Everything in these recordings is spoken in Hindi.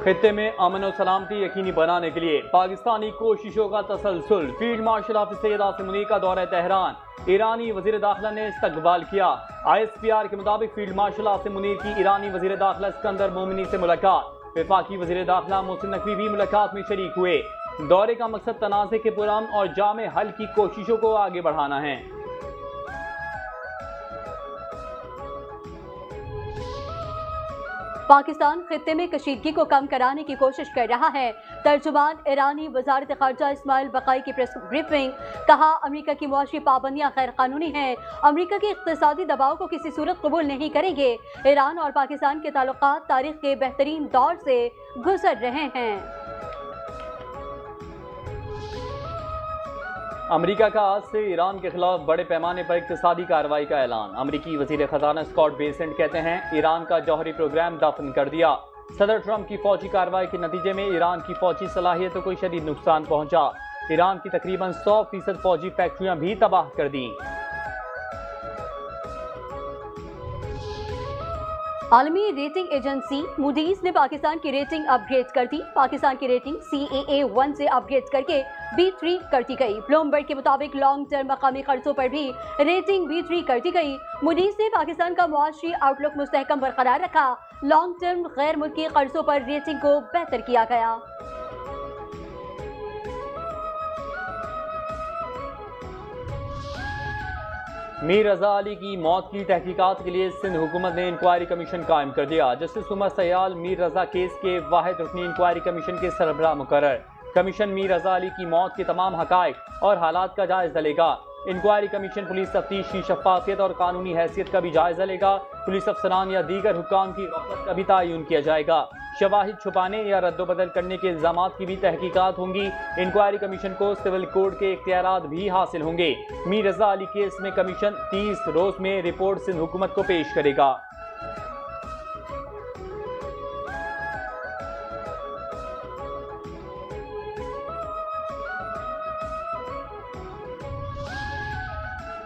खित्ते में अमन और सलामती यकीनी बनाने के लिए पाकिस्तानी कोशिशों का तसलसल। फील्ड मार्शल हाफिज सईद आसिम मुनीर का दौरा तेहरान, ईरानी वजीर दाखिला ने इस्तकबाल किया। ISPR के मुताबिक फील्ड मार्शल आसिम मुनीर की ईरानी वजीर दाखिला इस्कंदर मोमिनी से मुलाकात। वफाकी वजीर दाखिला मोहसिन नकवी भी मुलाकात में शरीक हुए। दौरे का मकसद तनाज़े के पुरअमन और जामे हल की कोशिशों को आगे बढ़ाना है। पाकिस्तान खित्ते में कशीदगी को कम कराने की कोशिश कर रहा है। तर्जुमान ईरानी वजारत खारजा इस्माइल बकाई की प्रेस ब्रीफिंग। कहा, अमरीका की मुआशी पाबंदियां गैर कानूनी हैं। अमरीका के इक़्तिसादी दबाव को किसी सूरत कबूल नहीं करेंगे। ईरान और पाकिस्तान के ताल्लुकात तारीख के बेहतरीन दौर से गुजर रहे हैं। अमरीका का आज से ईरान के खिलाफ बड़े पैमाने पर इक़्तिसादी कार्रवाई का ऐलान। अमरीकी वज़ीर ख़जाना स्कॉट बेसेंट कहते हैं, ईरान का जौहरी प्रोग्राम दफन कर दिया। सदर ट्रंप की फौजी कार्रवाई के नतीजे में ईरान की फौजी सलाहियतों को शदीद नुकसान पहुंचा। ईरान की तकरीबन 100% फौजी फैक्ट्रियां भी तबाह कर दी। आलमी रेटिंग एजेंसी मूडीज ने पाकिस्तान की रेटिंग अपग्रेड कर दी। पाकिस्तान की रेटिंग CAA1 से अपग्रेड करके B3 कर दी गई। ब्लूमबर्ग के मुताबिक लॉन्ग टर्म मकामी खर्चों पर भी रेटिंग B3 कर दी गई। मूडीज ने पाकिस्तान का मुआशी आउटलुक मुस्तहकम बरकरार रखा। लॉन्ग टर्म गैर मुल्की कर्जों पर रेटिंग को बेहतर किया गया। मीर रजा अली की मौत की तहकीकात के लिए सिंध हुकूमत ने इंक्वायरी कमीशन कायम कर दिया। जस्टिस उमर सयाल मीर रजा केस के वाहिद रुकनी इंक्वायरी कमीशन के सरबराह मुकर्रर। कमीशन मीर रजा अली की मौत के तमाम हकायक और हालात का जायजा लेगा। इंक्वायरी कमीशन पुलिस तफ्तीश की शफाफियत और कानूनी हैसियत का भी जायजा लेगा। पुलिस अफसरान या दीगर हुक्काम की गफलत का भी तयन किया जाएगा। शवाहिद छुपाने या रद्दोबदल करने के इल्जामात की भी तहकीकात होंगी। इंक्वायरी कमीशन को सिविल कोड के इख्तियारात भी हासिल होंगे। मीर रजा अली केस में कमीशन 30 रोज में रिपोर्ट सिंध हुकूमत को पेश करेगा।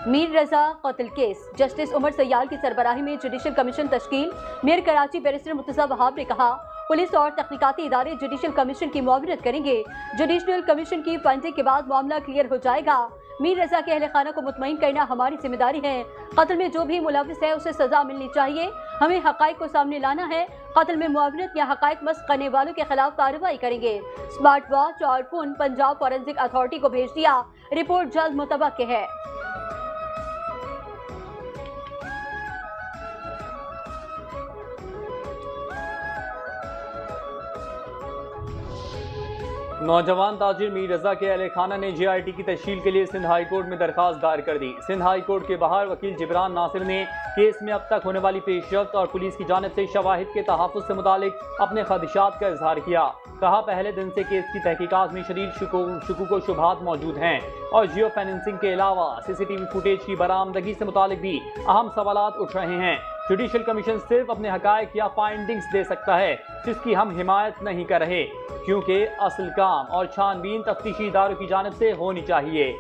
मीर रजा कत्ल केस। जस्टिस उमर सयाल की सरबराही में जुडिशल कमीशन तश्कील। मेयर कराची बैरिस्टर मुर्तज़ा वहाब ने कहा, पुलिस और तहकीकाती इदारे जुडिशल कमीशन की मुआवनत करेंगे। जुडिशल कमीशन की फंडिंग के बाद मामला क्लियर हो जाएगा। मीर रजा के अहले खाना को मुतमईन करना हमारी जिम्मेदारी है। कत्ल में जो भी मुलविस है उसे सजा मिलनी चाहिए। हमें हकाइक को सामने लाना है। कत्ल में मुआवनत या हकाइक मस्क करने वालों के खिलाफ कार्रवाई करेंगे। स्मार्ट वॉच और फोन पंजाब फॉरेंसिक अथॉरिटी को भेज दिया। रिपोर्ट जल्द मुतवक्किल है। नौजवान ताजिर मीर रजा के अहले खाना ने JIT की तश्कील के लिए सिंध हाई कोर्ट में दरखास्त दायर कर दी। सिंध हाई कोर्ट के बाहर वकील जिब्रान नासिर ने केस में अब तक होने वाली पेशरफ्त और पुलिस की जानिब से शवाहिद के तहफ़्फ़ुज़ से मुतालिक अपने खदशात का इजहार किया। कहा, पहले दिन से केस की तहकीकात में शदीद शुकूक व शुबहात मौजूद हैं और जियो फेंसिंग के अलावा CCTV फुटेज की बरामदगी से मुतालिक भी अहम सवालात उठ रहे हैं। जुडिशल कमीशन सिर्फ अपने हकायक या फाइंडिंग्स दे सकता है, जिसकी हम हिमायत नहीं कर रहे, क्योंकि असल काम और छानबीन तफ्तीशी इदारों की जानिब से होनी चाहिए।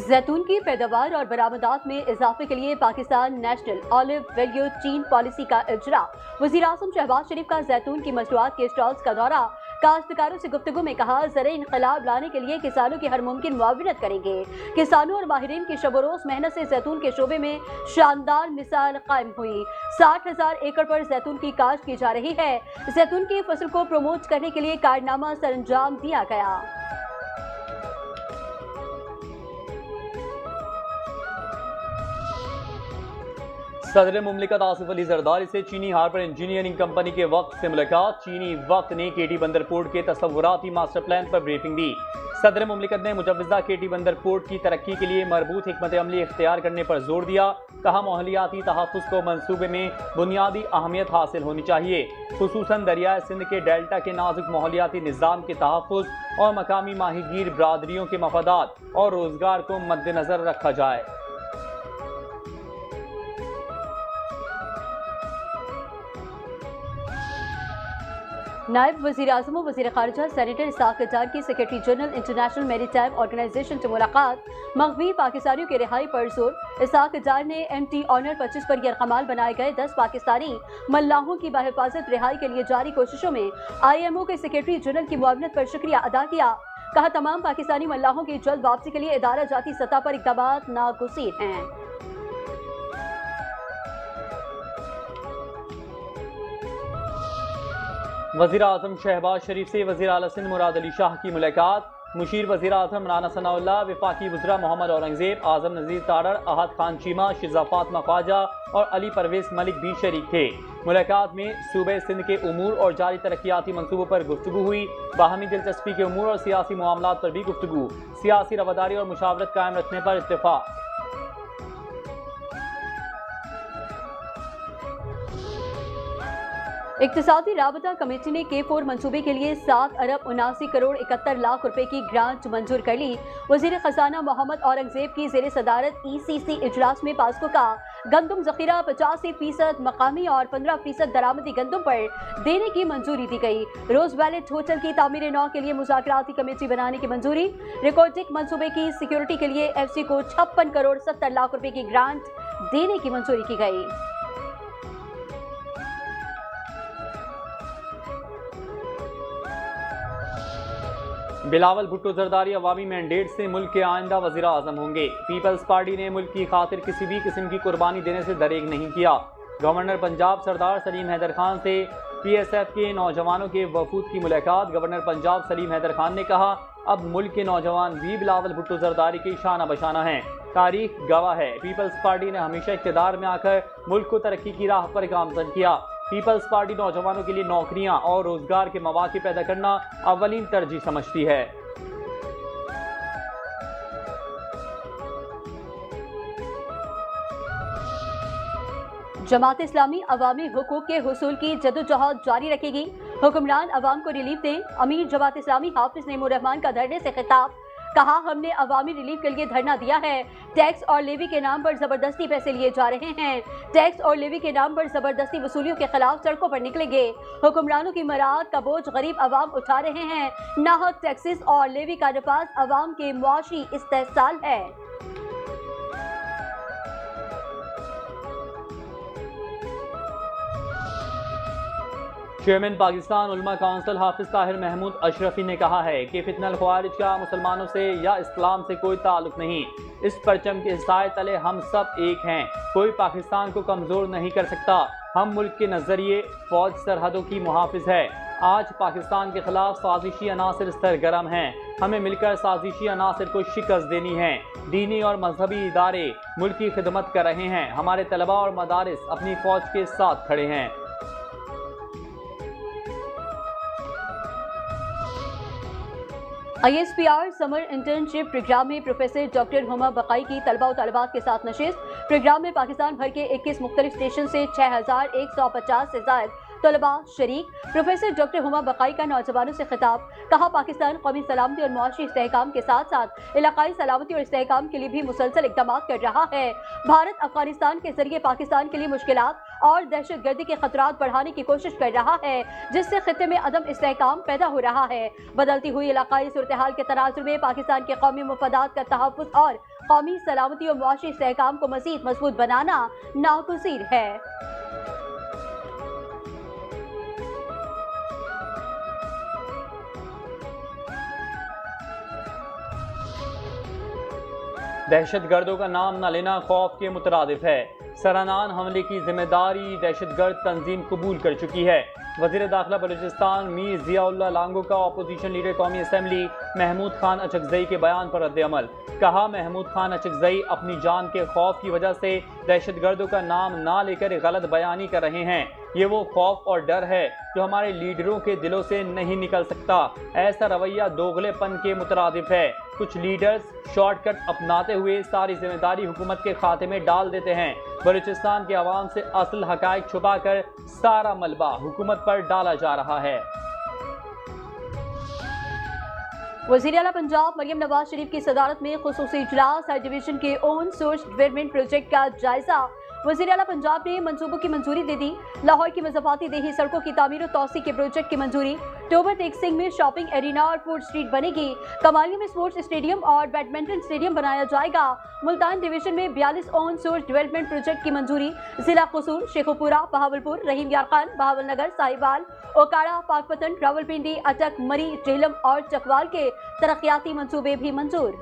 जैतून की पैदावार और बरामदात में इजाफे के लिए पाकिस्तान नेशनल ऑलिव वैल्यू चीन पॉलिसी का इजरा। वज़ीर-ए-आज़म शहबाज शरीफ का जैतून की मसनूआत के स्टॉल्स का दौरा। काश्तकारों से गुफ्तगू में कहा, ज़राई इनकलाब लाने के लिए किसानों की हर मुमकिन मुआवनत करेंगे। किसानों और माहिरीन की शब-ओ-रोज़ मेहनत से जैतून के शोबे में शानदार मिसाल कायम हुई। 60,000 एकड़ पर जैतून की काश्त की जा रही है। जैतून की फसल को प्रमोट करने के लिए कारनामा सरअंजाम दिया गया। सदर मुमलिकत आसिफ अली जरदारी से चीनी हार्बर इंजीनियरिंग कंपनी के वक्त से मुलाकात। चीनी वक्त ने KT बंदर पोर्ट के तसव्वुराती मास्टर प्लान पर ब्रीफिंग दी। सदर मुमलिकत ने मुजव्वज़ा KT बंदर पोर्ट की तरक्की के लिए मरबूत हिकमत अमली इख्तियार करने पर जोर दिया। कहा, माहौलियाती तहफ़्फ़ुज़ को मंसूबे में बुनियादी अहमियत हासिल होनी चाहिए, खुसूसन दरियाए सिंध के डेल्टा के नाजुक माहौलियाती निज़ाम के तहफ़्फ़ुज़ और मकामी माहीगीर बरादरियों के मफादात और रोज़गार को मद्देनज़र रखा जाए। नायब वज़ीर आज़म व वज़ीर ख़ारिजा सेनेटर इसाक डार की secretary general international maritime organisation से मुलाकात, मग़वी पाकिस्तानियों की रिहाई पर जोर। इसाक डार ने MT ऑनर 25 पर यरकमाल बनाए गए 10 पाकिस्तानी मल्लाहों की बाहिफाजत रिहाई के लिए जारी कोशिशों में IMO के सेक्रेटरी जनरल की मुआवनत पर शुक्रिया अदा किया। कहा, तमाम पाकिस्तानी मल्लाहों की जल्द वापसी के लिए इदारा जाती सतह पर इक़दामात नागुज़ीर हैं। वज़ीर आज़म शहबाज शरीफ से वज़ीर आला सिंध मुराद अली शाह की मुलाकात। मुशीर वज़ीर आज़म राना सनाउल्लाह, वफाकी वज़रा मोहम्मद औरंगज़ेब, आज़म नज़ीर तारड़, अहद खान चीमा, शिज़ा फातिमा ख्वाजा और अली परवेज़ मलिक भी शरीक थे। मुलाकात में सूबे सिंध के उमूर और जारी तरक्याती मनसूबों पर गुफ्तगू हुई। बाहमी दिलचस्पी के उमूर और सियासी मामलात पर भी गुफ्तगू। सियासी रवादारी और मुशावरत कायम रखने पर इत्तेफाक। इक्तिसादी राबता कमेटी ने K4 मंसूबे के लिए 7 अरब 79 करोड़ 71 लाख रुपए की ग्रांट मंजूर कर ली। वज़ीर ख़जाना मोहम्मद औरंगज़ेब की ज़ेर सदारत ECC इजलास में पास्को का गंदम ज़ख़ीरा 85% मकामी और 15% दरामदी गंदम पर देने की मंजूरी दी गई। रोज़ वैलेट होटल की तामीर नौ के लिए मुज़ाकराती कमेटी बनाने की मंजूरी। रिकॉर्डिक मंसूबे की सिक्योरिटी के लिए FC को 56 करोड़ 70 लाख रुपए की ग्रांट देने की मंजूरी की गई। बिलावल भुट्टो जरदारी अवामी मैंडेट से मुल्क के आइंदा वज़ीर आज़म होंगे। पीपल्स पार्टी ने मुल्क की खातिर किसी भी किस्म की कुर्बानी देने से दरेग नहीं किया। गवर्नर पंजाब सरदार सलीम हैदर खान से PSF के नौजवानों के वफूद की मुलाकात। गवर्नर पंजाब सलीम हैदर खान ने कहा, अब मुल्क के नौजवान भी बिलावल भुट्टो जरदारी के शाना बशाना हैं। तारीख गवाह है, पीपल्स पार्टी ने हमेशा इक़्तिदार में आकर मुल्क को तरक्की की राह पर गामज़न किया। पीपल्स पार्टी नौजवानों के लिए नौकरियां और रोजगार के मौके पैदा करना अव्वलीन तरजीह समझती है। जमात इस्लामी अवामी हुकूक के हुसूल की जदोजहद जारी रखेगी। हुक्मरान अवाम को रिलीफ दें। अमीर जमात इस्लामी हाफिज नईमुर रहमान का धरने से खिताब। कहा, हमने अवामी रिलीफ के लिए धरना दिया है। टैक्स और लेवी के नाम पर जबरदस्ती पैसे लिए जा रहे हैं। टैक्स और लेवी के नाम पर जबरदस्ती वसूलियों के खिलाफ सड़कों पर निकलेंगे। हुक्मरानों की मराद का बोझ गरीब अवाम उठा रहे हैं। नाहक टैक्सेस और लेवी का नफाज अवाम के मुआशी इस्तेहसाल है। चेयरमैन पाकिस्तान उलमा काउंसिल हाफिज ताहिर महमूद अशरफी ने कहा है कि फितनल ख्वारिज का मुसलमानों से या इस्लाम से कोई ताल्लुक नहीं। इस परचम के साए तले हम सब एक हैं। कोई पाकिस्तान को कमज़ोर नहीं कर सकता। हम मुल्क के नज़रिए फौज सरहदों की मुहाफिज है। आज पाकिस्तान के खिलाफ साजिशी अनासर सरगर्म हैं। हमें मिलकर साजिशी अनासर को शिकस्त देनी है। दीनी और मजहबी इदारे मुल्क की खिदमत कर रहे हैं। हमारे तलबा और मदारिस अपनी फौज के साथ खड़े हैं। ISPR समर इंटर्नशिप प्रोग्राम में प्रोफेसर डॉक्टर हुमा बकाई की तलबा और तलबात के साथ नशिस्त। प्रोग्राम में पाकिस्तान भर के 21 मुख्तलिफ स्टेशन से 6150 से ज़ायद तलबा शरीक। प्रोफेसर डॉक्टर हुमा बकाई का नौजवानों से खिताब। कहा, पाकिस्तान कौमी सलामती और मुआशी इस्तेहकाम के साथ साथ इलाकाई सलामती और इस्तेहकाम के लिए भी मुसलसल इक़दामात कर रहा है। भारत अफगानिस्तान के जरिए पाकिस्तान के लिए मुश्किलात और दहशत गर्दी के खतरात बढ़ाने की कोशिश कर रहा है, जिससे खित्ते में अदम इस्तेहकाम पैदा हो रहा है। बदलती हुई इलाकाई सूरत हाल के तनाजुर में पाकिस्तान के कौमी मफादात का तहफ़्फ़ुज़ और कौमी सलामती और मुआशी इस्तेहकाम को मज़ीद मजबूत बनाना नागुज़ीर है। दहशत गर्दों का नाम न लेना खौफ के मुतरादिफ है। सरानान हमले की जिम्मेदारी दहशत गर्द तंजीम कबूल कर चुकी है। वज़ीर दाखिला बलूचिस्तान मीर ज़ियाउल्लाह लांगो का अपोजिशन लीडर कौमी असम्बली महमूद खान अचकज़ई के बयान पर रद्द-ए-अमल। कहा, महमूद खान अचकज़ई अपनी जान के खौफ की वजह से दहशत गर्दों का नाम ना लेकर गलत बयानी कर रहे हैं। ये वो खौफ और डर है जो हमारे लीडरों के दिलों से नहीं निकल सकता। ऐसा रवैया दोगलेपन के मुतरादिफ है। कुछ लीडर्स शॉर्टकट अपनाते हुए सारी जिम्मेदारी हुकूमत के खाते में डाल देते हैं। बलूचिस्तान के अवाम से असल हकायक छुपाकर सारा मलबा हुकूमत पर डाला जा रहा है। वज़ीर आला पंजाब मरियम नवाज शरीफ की सदारत में खुसूसी इजलास। हर डिवीजन के ओन सोर्स डेवलपमेंट प्रोजेक्ट का जायजा। वज़ीर आला पंजाब ने मंसूबों की मंजूरी दे दी। लाहौर की मज़ाफ़ाती देही सड़कों की तामीर और तौसी के प्रोजेक्ट की मंजूरी। टोबर तेग सिंह में शॉपिंग एरिना और फूड स्ट्रीट बनेगी। कमालिया में स्पोर्ट्स स्टेडियम और बैडमिंटन स्टेडियम बनाया जाएगा। मुल्तान डिवीजन में 42 ऑन सोर्स डेवलपमेंट प्रोजेक्ट की मंजूरी। जिला कसूर, शेखुपुरा, बहावलपुर, रहीम यार खान, बहावलनगर, साहिवाल, ओकाड़ा, पाकपतन, रावलपिंडी, अटक, मरी, जेहलम और चकवाल के तरक्याती मंसूबे भी मंजूर।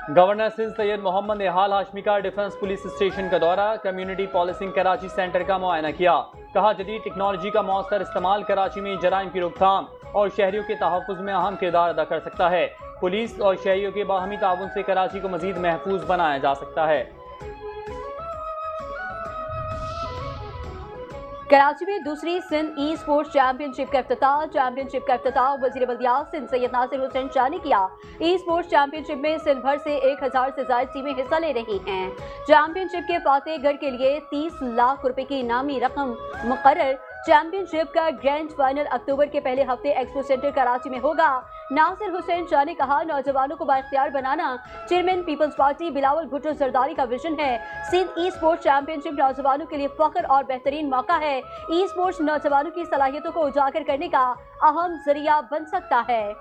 गवर्नर सिंध सैयद मोहम्मद निहाल हाशमी का डिफेंस पुलिस स्टेशन का दौरा। कम्युनिटी पॉलिसिंग कराची सेंटर का मुआयना किया। कहा जदीद टेक्नोलॉजी का मौसर इस्तेमाल कराची में जराइम की रोकथाम और शहरियों के तहफ़्फ़ुज़ में अहम किरदार अदा कर सकता है। पुलिस और शहरियों के बाहमी ताउन से कराची को मजीद महफूज बनाया जा सकता है। कराची में दूसरी सिंध ई स्पोर्ट्स चैंपियनशिप का इफ्तिताह वज़ीर बल्दियात सिंध सैयद नासिर हुसैन शाह ने किया। ई स्पोर्ट्स चैंपियनशिप में सिंध भर से 1000 से ज़ायद टीमें हिस्सा ले रही हैं। चैंपियनशिप के फातेहगढ़ के लिए 30 लाख रुपए की इनामी रकम मुकर्रर। चैंपियनशिप का ग्रैंड फाइनल अक्टूबर के पहले हफ्ते एक्सपो सेंटर कराची में होगा। नासिर हुसैन शाह ने कहा नौजवानों को बाइख्तियार बनाना चेयरमैन पीपल्स पार्टी बिलावल भुट्टो जरदारी का विजन है। सिंध ई स्पोर्ट्स चैंपियनशिप नौजवानों के लिए फख्र और बेहतरीन मौका है। ई स्पोर्ट्स नौजवानों की सलाहियतों को उजागर करने का अहम जरिया बन सकता है।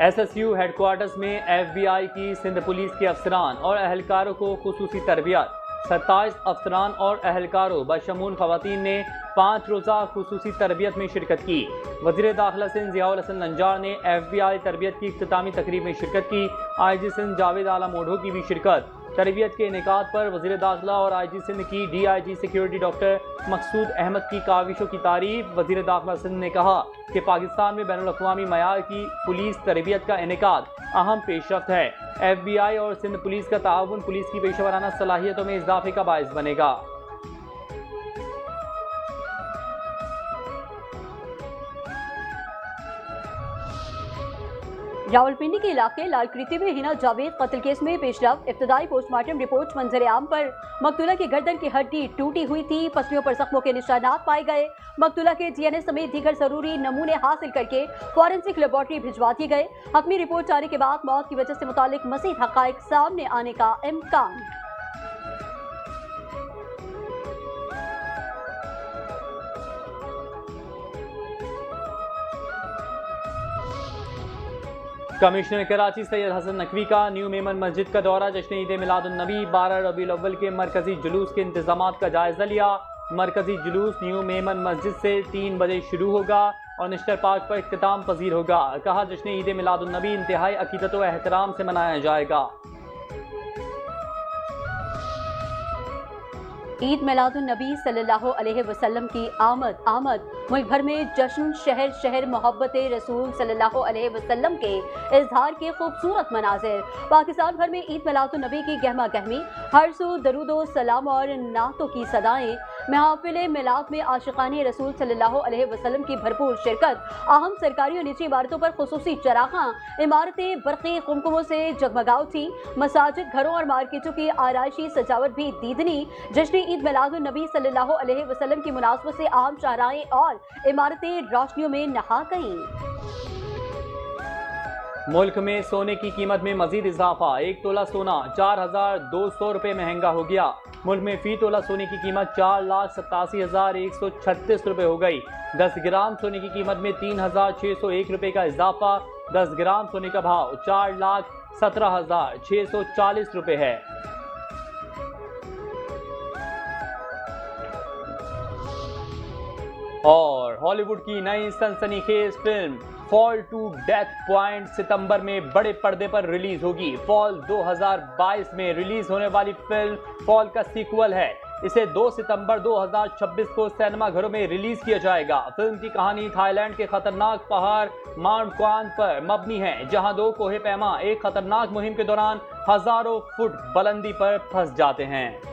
SSU हेडक्वार्टर्स में FBI की सिंध पुलिस के अफसरान और अहलकारों को खुसूसी तरबियत। 27 अफसरान और अहलकारों बशमूल खवातीन ने 5 रोज़ा खुसूसी तरबियत में शिरकत की। वज़ीर दाखिला सिंध ज़ियाउल हसन नंजार ने FBI तरबियत की इख्तितामी तकरीब में शिरकत की। IG सिंध जावेद आला मोढ़ो की भी शिरकत। तरबियत के इनेकाद पर वज़ीर दाखिला और IG सिंध की DIG सिक्योरिटी डॉक्टर मकसूद अहमद की काविशों की तारीफ। वज़ीर दाखिला सिंध ने कहा कि पाकिस्तान में बैनुल-अक़वामी मयार की पुलिस तरबियत का इनेकाद अहम पेशरफ्त है। FBI और सिंध पुलिस का ताउन पुलिस की पेशेवराना सलाहियतों में इजाफे का बाइस बनेगा। रावलपिंडी के इलाके लालकृति में हिना जावेद कत्ल केस में पेशरफ। इब्तदाई पोस्टमार्टम रिपोर्ट मंजर आम पर मकतूला की गर्दन की हड्डी टूटी हुई थी। पसलियों पर जख्मों के निशानात पाए गए। मकतूला के DNA समेत दीगर जरूरी नमूने हासिल करके फॉरेंसिक लेबॉर्ट्री भिजवा दिए गए। हतमी रिपोर्ट आने के बाद मौत की वजह से मुतालिक मज़ीद हक़ाइक़ सामने आने का इम्कान। कमिश्नर कराची सैयद हसन नकवी का न्यू मेमन मस्जिद का दौरा। जश्न ईद मिलादुन नबी 12 रबीउल अव्वल के मरकजी जुलूस के इंतजामात का जायजा लिया। मरकजी जुलूस न्यू मेमन मस्जिद से 3 बजे शुरू होगा और निश्तर पार्क पर इख्तिताम पजीर होगा। कहा जश्न ईद मिलादुन नबी इंतहाई अकीदत व एहतराम से मनाया जाएगा। ईद मिलादुन नबी सल्लल्लाहु अलैहि वसल्लम की आमद मुल्क भर में जश्न शहर शहर मोहब्बत रसूल सल्लल्लाहु अलैहि वसल्लम के इजहार के खूबसूरत मनाजिर। पाकिस्तान भर में ईद मिलादुन नबी की गहमा गहमी, हर सू दरूदो सलाम और नातों की सदाएं। महफिल मिलाद में आशिकाने रसूल सल्लल्लाहु अलैहि वसल्लम की भरपूर शिरकत। अहम सरकारी और निजी इमारतों पर खुसूसी चरागां, इमारतें बरक़ी कुमकुमों से जगमगा उठी। मसाजिद, घरों और मार्केटों की आराइशी सजावट भी दीदनी। जश्न ईद मिलादुन नबी सल्लल्लाहु अलैहि वसल्लम की मुनासबत से आम शाहराएं और इमारतें रोशनियों में नहा गईं। मुल्क में सोने की कीमत में मजीद इजाफा। 1 तोला सोना 4200 रुपये महंगा हो गया। मुल्क में फी तोला सोने की कीमत 4,87,136 रुपये हो गई। 10 ग्राम सोने की कीमत में 3,601 रुपये का इजाफा। 10 ग्राम सोने का भाव 4,17,640 रुपये है। और हॉलीवुड की नई सनसनीखेज film fall to death point सितंबर में बड़े पर्दे पर रिलीज होगी। फॉल 2022 में रिलीज होने वाली फिल्म फॉल का सीक्वल है। इसे 2 सितंबर 2026 को सिनेमा घरों में रिलीज किया जाएगा। फिल्म की कहानी थाईलैंड के खतरनाक पहाड़ माउंट क्वान पर मबनी है, जहां 2 कोहे पैमा एक खतरनाक मुहिम के दौरान हजारों फुट बुलंदी पर फंस जाते हैं।